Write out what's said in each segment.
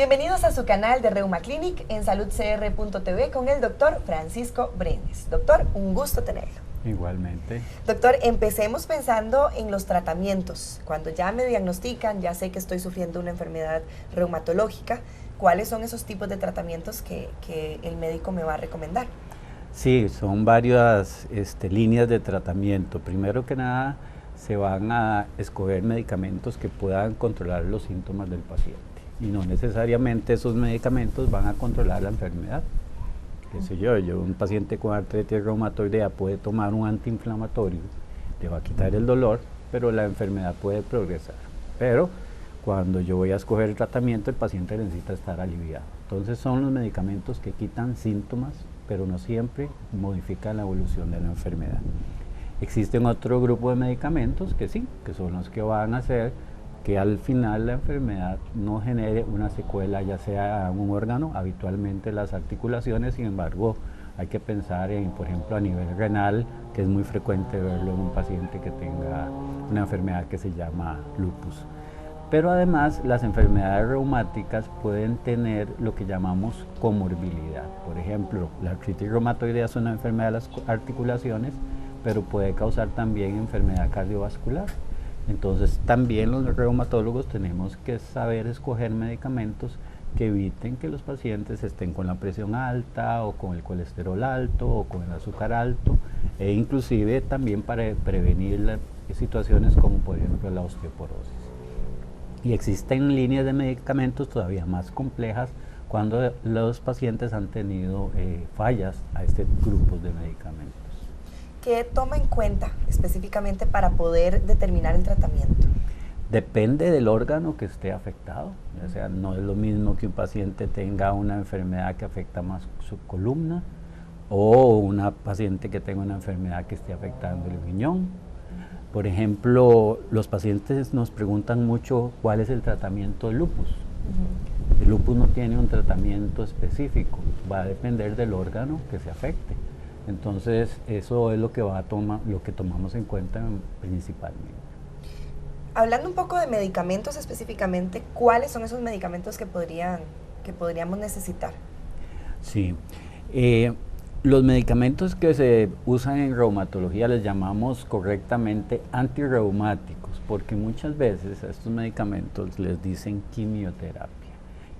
Bienvenidos a su canal de Reuma Clinic en saludcr.tv con el doctor Francisco Brenes. Doctor, un gusto tenerlo. Igualmente. Doctor, empecemos pensando en los tratamientos. Cuando ya me diagnostican, ya sé que estoy sufriendo una enfermedad reumatológica, ¿cuáles son esos tipos de tratamientos que el médico me va a recomendar? Sí, son varias líneas de tratamiento. Primero que nada, se van a escoger medicamentos que puedan controlar los síntomas del paciente. Y no necesariamente esos medicamentos van a controlar la enfermedad. Qué sé yo, un paciente con artritis reumatoidea puede tomar un antiinflamatorio, le va a quitar el dolor, pero la enfermedad puede progresar. Pero cuando yo voy a escoger el tratamiento, el paciente necesita estar aliviado. Entonces son los medicamentos que quitan síntomas, pero no siempre modifican la evolución de la enfermedad. Existen otro grupo de medicamentos que sí, que son los que van a hacer que al final la enfermedad no genere una secuela, ya sea en un órgano, habitualmente las articulaciones. Sin embargo, hay que pensar en, por ejemplo, a nivel renal, que es muy frecuente verlo en un paciente que tenga una enfermedad que se llama lupus. Pero además, las enfermedades reumáticas pueden tener lo que llamamos comorbilidad. Por ejemplo, la artritis reumatoidea es una enfermedad de las articulaciones, pero puede causar también enfermedad cardiovascular. Entonces también los reumatólogos tenemos que saber escoger medicamentos que eviten que los pacientes estén con la presión alta o con el colesterol alto o con el azúcar alto, e inclusive también para prevenir situaciones como por ejemplo la osteoporosis. Y existen líneas de medicamentos todavía más complejas cuando los pacientes han tenido fallas a este grupo de medicamentos. ¿Qué toma en cuenta específicamente para poder determinar el tratamiento? Depende del órgano que esté afectado. O sea, no es lo mismo que un paciente tenga una enfermedad que afecta más su columna o una paciente que tenga una enfermedad que esté afectando el riñón. Por ejemplo, los pacientes nos preguntan mucho cuál es el tratamiento del lupus. El lupus no tiene un tratamiento específico, va a depender del órgano que se afecte. Entonces, eso es lo que tomamos en cuenta principalmente. Hablando un poco de medicamentos específicamente, ¿cuáles son esos medicamentos que podríamos necesitar? Sí, los medicamentos que se usan en reumatología les llamamos correctamente antirreumáticos, porque muchas veces a estos medicamentos les dicen quimioterapia.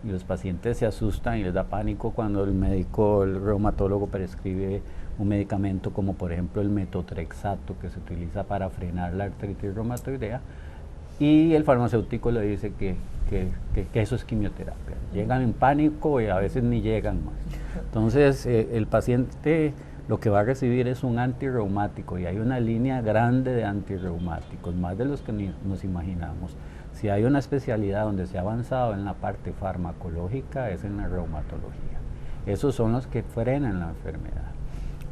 Y los pacientes se asustan y les da pánico cuando el reumatólogo prescribe un medicamento como por ejemplo el metotrexato, que se utiliza para frenar la artritis reumatoidea, y el farmacéutico le dice que eso es quimioterapia. Llegan en pánico y a veces ni llegan más. Entonces el paciente lo que va a recibir es un antirreumático, y hay una línea grande de antirreumáticos, más de los que nos imaginamos. Si hay una especialidad donde se ha avanzado en la parte farmacológica, es en la reumatología. Esos son los que frenan la enfermedad.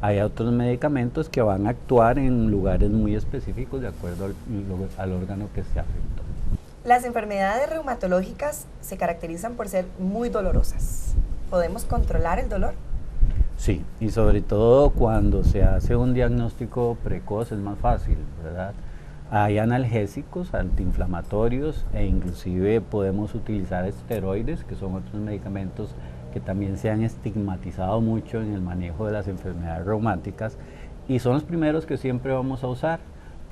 Hay otros medicamentos que van a actuar en lugares muy específicos de acuerdo al órgano que se afectó. Las enfermedades reumatológicas se caracterizan por ser muy dolorosas. ¿Podemos controlar el dolor? Sí, y sobre todo cuando se hace un diagnóstico precoz es más fácil, ¿verdad? Hay analgésicos, antiinflamatorios, e inclusive podemos utilizar esteroides, que son otros medicamentos que también se han estigmatizado mucho en el manejo de las enfermedades reumáticas, y son los primeros que siempre vamos a usar.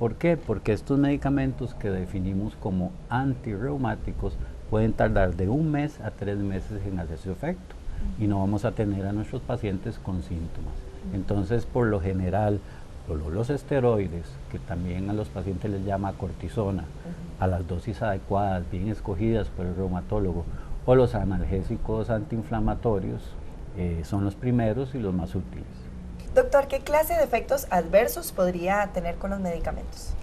¿Por qué? Porque estos medicamentos que definimos como antirreumáticos pueden tardar de 1 mes a 3 meses en hacer su efecto, y no vamos a tener a nuestros pacientes con síntomas. Entonces, por lo general, los esteroides, que también a los pacientes les llama cortisona, a las dosis adecuadas, bien escogidas por el reumatólogo, o los analgésicos antiinflamatorios, son los primeros y los más útiles. Doctor, ¿qué clase de efectos adversos podría tener con los medicamentos?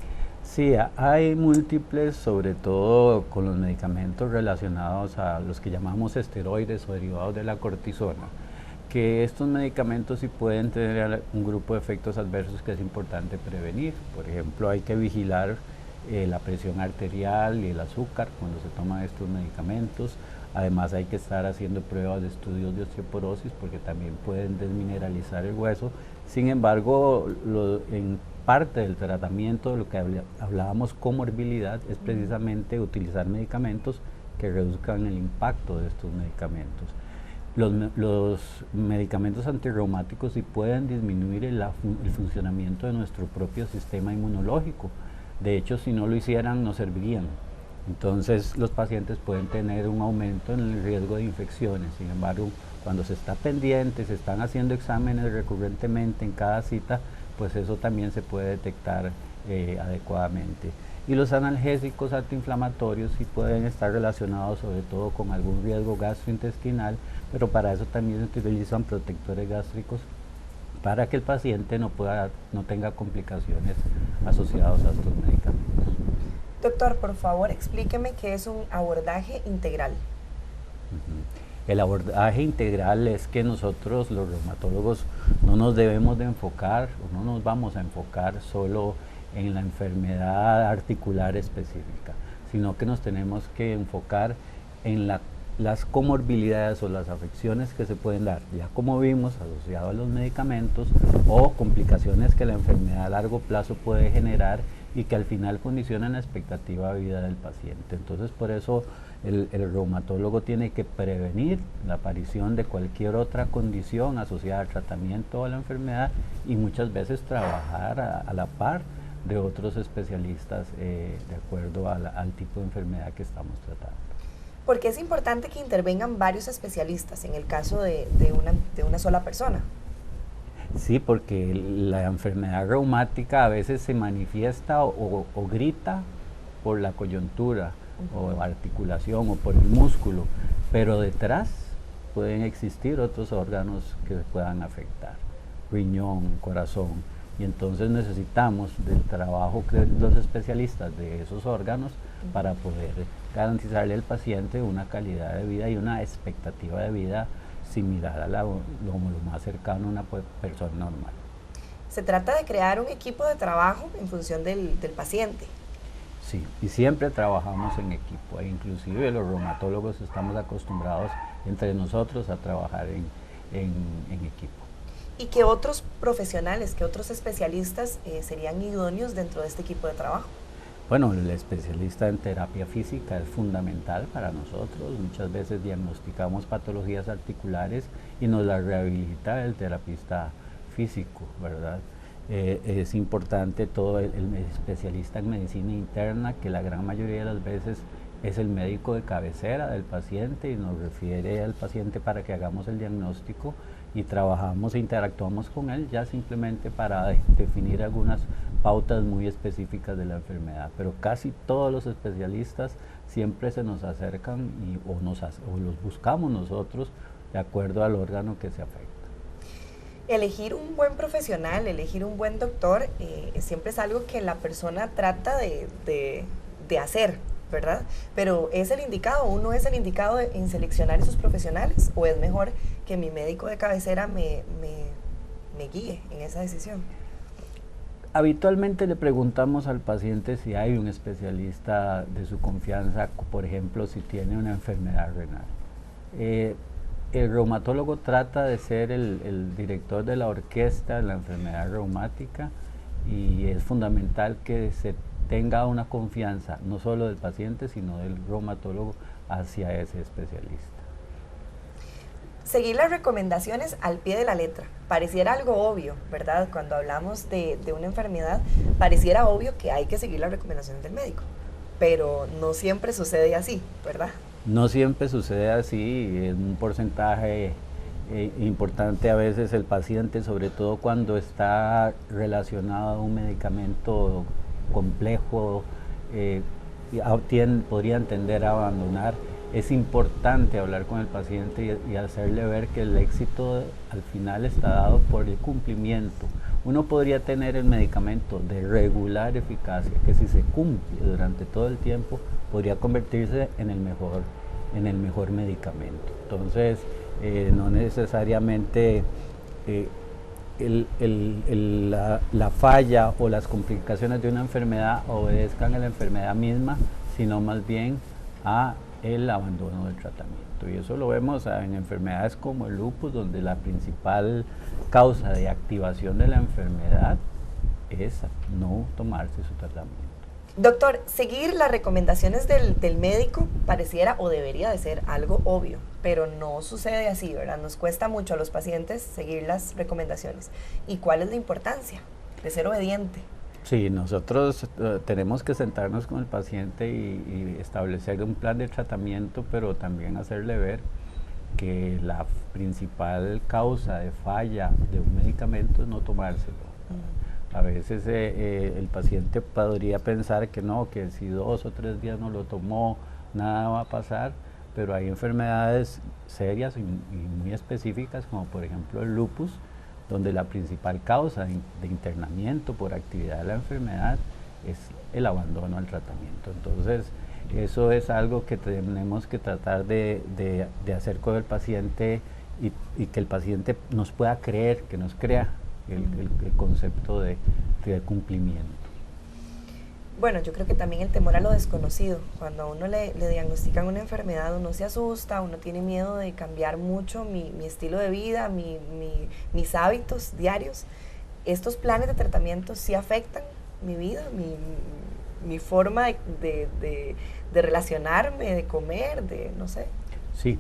Sí, hay múltiples, sobre todo con los medicamentos relacionados a los que llamamos esteroides o derivados de la cortisona, que estos medicamentos sí pueden tener un grupo de efectos adversos que es importante prevenir. Por ejemplo, hay que vigilar la presión arterial y el azúcar cuando se toman estos medicamentos. Además, hay que estar haciendo pruebas de estudios de osteoporosis porque también pueden desmineralizar el hueso. Sin embargo, en parte del tratamiento de lo que hablábamos comorbilidad es precisamente utilizar medicamentos que reduzcan el impacto de estos medicamentos. Los medicamentos antirreumáticos sí pueden disminuir el funcionamiento de nuestro propio sistema inmunológico. De hecho, si no lo hicieran, no servirían. Entonces, los pacientes pueden tener un aumento en el riesgo de infecciones. Sin embargo, cuando se está pendiente, se están haciendo exámenes recurrentemente en cada cita, pues eso también se puede detectar adecuadamente. Y los analgésicos antiinflamatorios sí pueden estar relacionados sobre todo con algún riesgo gastrointestinal, pero para eso también se utilizan protectores gástricos para que el paciente no tenga complicaciones asociadas a estos medicamentos. Doctor, por favor, explíqueme qué es un abordaje integral. El abordaje integral es que nosotros, los reumatólogos, no nos debemos de enfocar, o no nos vamos a enfocar solo en la enfermedad articular específica, sino que nos tenemos que enfocar en las comorbilidades o las afecciones que se pueden dar, ya como vimos, asociado a los medicamentos o complicaciones que la enfermedad a largo plazo puede generar y que al final condicionan la expectativa de vida del paciente. Entonces, por eso el reumatólogo tiene que prevenir la aparición de cualquier otra condición asociada al tratamiento o a la enfermedad y muchas veces trabajar a la par de otros especialistas de acuerdo al tipo de enfermedad que estamos tratando. Porque es importante que intervengan varios especialistas en el caso de una sola persona. Sí, porque la enfermedad reumática a veces se manifiesta o grita por la coyuntura o articulación o por el músculo, pero detrás pueden existir otros órganos que se puedan afectar, riñón, corazón, y entonces necesitamos del trabajo de los especialistas de esos órganos para poder garantizarle al paciente una calidad de vida y una expectativa de vida similar a lo más cercano a una persona normal. Se trata de crear un equipo de trabajo en función del paciente. Sí, y siempre trabajamos en equipo, e inclusive los reumatólogos estamos acostumbrados entre nosotros a trabajar en equipo. ¿Y qué otros profesionales, qué otros especialistas serían idóneos dentro de este equipo de trabajo? Bueno, el especialista en terapia física es fundamental para nosotros. Muchas veces diagnosticamos patologías articulares y nos las rehabilita el terapista físico, ¿verdad? Es importante todo el especialista en medicina interna, que la gran mayoría de las veces es el médico de cabecera del paciente y nos refiere al paciente para que hagamos el diagnóstico y trabajamos e interactuamos con él ya simplemente para definir algunas pautas muy específicas de la enfermedad, pero casi todos los especialistas siempre se nos acercan o los buscamos nosotros de acuerdo al órgano que se afecta. Elegir un buen profesional, elegir un buen doctor, siempre es algo que la persona trata de hacer, ¿verdad? Pero ¿es el indicado o no es el indicado en seleccionar esos profesionales? ¿O es mejor que mi médico de cabecera me guíe en esa decisión? Habitualmente le preguntamos al paciente si hay un especialista de su confianza, por ejemplo, si tiene una enfermedad renal. El reumatólogo trata de ser el director de la orquesta de la enfermedad reumática y es fundamental que se tenga una confianza, no solo del paciente, sino del reumatólogo hacia ese especialista. Seguir las recomendaciones al pie de la letra. Pareciera algo obvio, ¿verdad? Cuando hablamos de una enfermedad, pareciera obvio que hay que seguir las recomendaciones del médico, pero no siempre sucede así, ¿verdad? No siempre sucede así, en un porcentaje importante a veces el paciente, sobre todo cuando está relacionado a un medicamento complejo, podría tender a abandonar. Es importante hablar con el paciente y hacerle ver que el éxito al final está dado por el cumplimiento. Uno podría tener el medicamento de regular eficacia, que si se cumple durante todo el tiempo, podría convertirse en el mejor medicamento. Entonces, no necesariamente la falla o las complicaciones de una enfermedad obedezcan a la enfermedad misma, sino más bien a el abandono del tratamiento. Y eso lo vemos en enfermedades como el lupus, donde la principal causa de activación de la enfermedad es no tomarse su tratamiento. Doctor, seguir las recomendaciones del médico pareciera o debería de ser algo obvio, pero no sucede así, ¿verdad? Nos cuesta mucho a los pacientes seguir las recomendaciones. ¿Y cuál es la importancia de ser obediente? Sí, nosotros tenemos que sentarnos con el paciente y establecer un plan de tratamiento, pero también hacerle ver que la principal causa de falla de un medicamento es no tomárselo. A veces el paciente podría pensar que no, que si 2 o 3 días no lo tomó, nada va a pasar, pero hay enfermedades serias y muy específicas, como por ejemplo el lupus, donde la principal causa de internamiento por actividad de la enfermedad es el abandono al tratamiento. Entonces, eso es algo que tenemos que tratar de hacer con el paciente y que el paciente nos pueda creer, que nos crea el concepto de cumplimiento. Bueno, yo creo que también el temor a lo desconocido. Cuando a uno le diagnostican una enfermedad, uno se asusta, uno tiene miedo de cambiar mucho mi estilo de vida, mis hábitos diarios. ¿Estos planes de tratamiento sí afectan mi vida, mi forma de relacionarme, de comer, de no sé? Sí,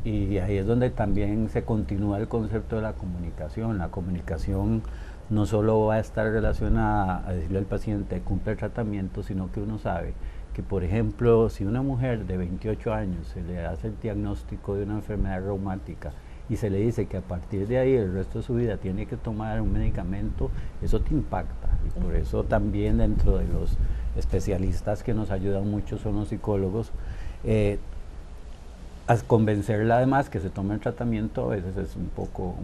y ahí es donde también se continúa el concepto de la comunicación. La comunicación no solo va a estar relacionada a decirle al paciente cumple el tratamiento, sino que uno sabe que, por ejemplo, si una mujer de 28 años se le hace el diagnóstico de una enfermedad reumática y se le dice que a partir de ahí el resto de su vida tiene que tomar un medicamento, eso te impacta. Y por eso también dentro de los especialistas que nos ayudan mucho son los psicólogos. A convencerla además que se tome el tratamiento a veces es un poco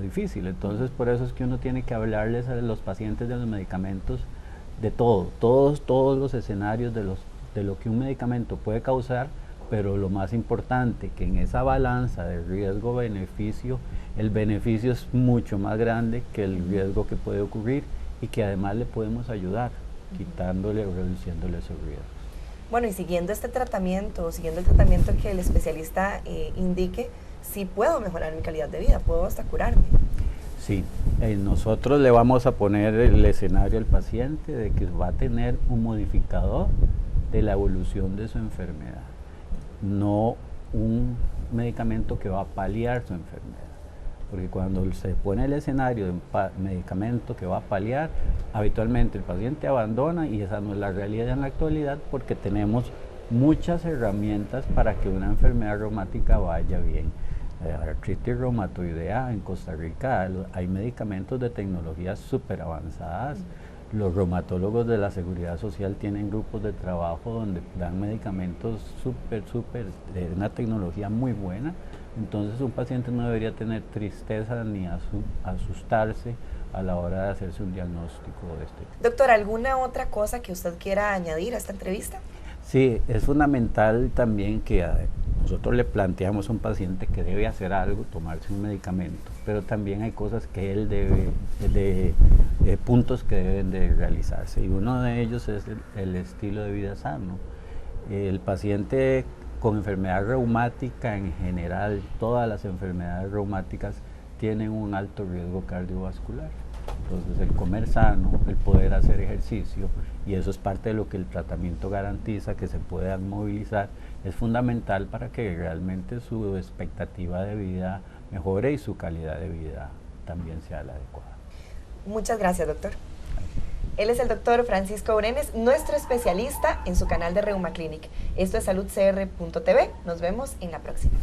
difícil. Entonces por eso es que uno tiene que hablarles a los pacientes de los medicamentos de todos los escenarios de lo que un medicamento puede causar, pero lo más importante, que en esa balanza de riesgo-beneficio, el beneficio es mucho más grande que el riesgo que puede ocurrir y que además le podemos ayudar, quitándole o reduciéndole esos riesgos. Bueno, y siguiendo este tratamiento, siguiendo el tratamiento que el especialista indique, sí puedo mejorar mi calidad de vida, puedo hasta curarme. Sí, nosotros le vamos a poner el escenario al paciente de que va a tener un modificador de la evolución de su enfermedad, no un medicamento que va a paliar su enfermedad. Porque cuando se pone el escenario de un medicamento que va a paliar, habitualmente el paciente abandona y esa no es la realidad en la actualidad, porque tenemos muchas herramientas para que una enfermedad reumática vaya bien. Artritis reumatoidea en Costa Rica hay medicamentos de tecnologías súper avanzadas. Los reumatólogos de la Seguridad Social tienen grupos de trabajo donde dan medicamentos súper de una tecnología muy buena. Entonces un paciente no debería tener tristeza ni asustarse a la hora de hacerse un diagnóstico de este tipo. Doctor, ¿alguna otra cosa que usted quiera añadir a esta entrevista? Sí, es fundamental también que nosotros le planteamos a un paciente que debe hacer algo, tomarse un medicamento, pero también hay cosas que él debe, puntos que deben de realizarse, y uno de ellos es el estilo de vida sano. El paciente con enfermedad reumática en general, todas las enfermedades reumáticas tienen un alto riesgo cardiovascular. Entonces el comer sano, el poder hacer ejercicio, y eso es parte de lo que el tratamiento garantiza, que se puedan movilizar, es fundamental para que realmente su expectativa de vida mejore y su calidad de vida también sea la adecuada. Muchas gracias, doctor. Él es el doctor Francisco Brenes, nuestro especialista en su canal de Reuma Clinic. Esto es saludcr.tv. Nos vemos en la próxima.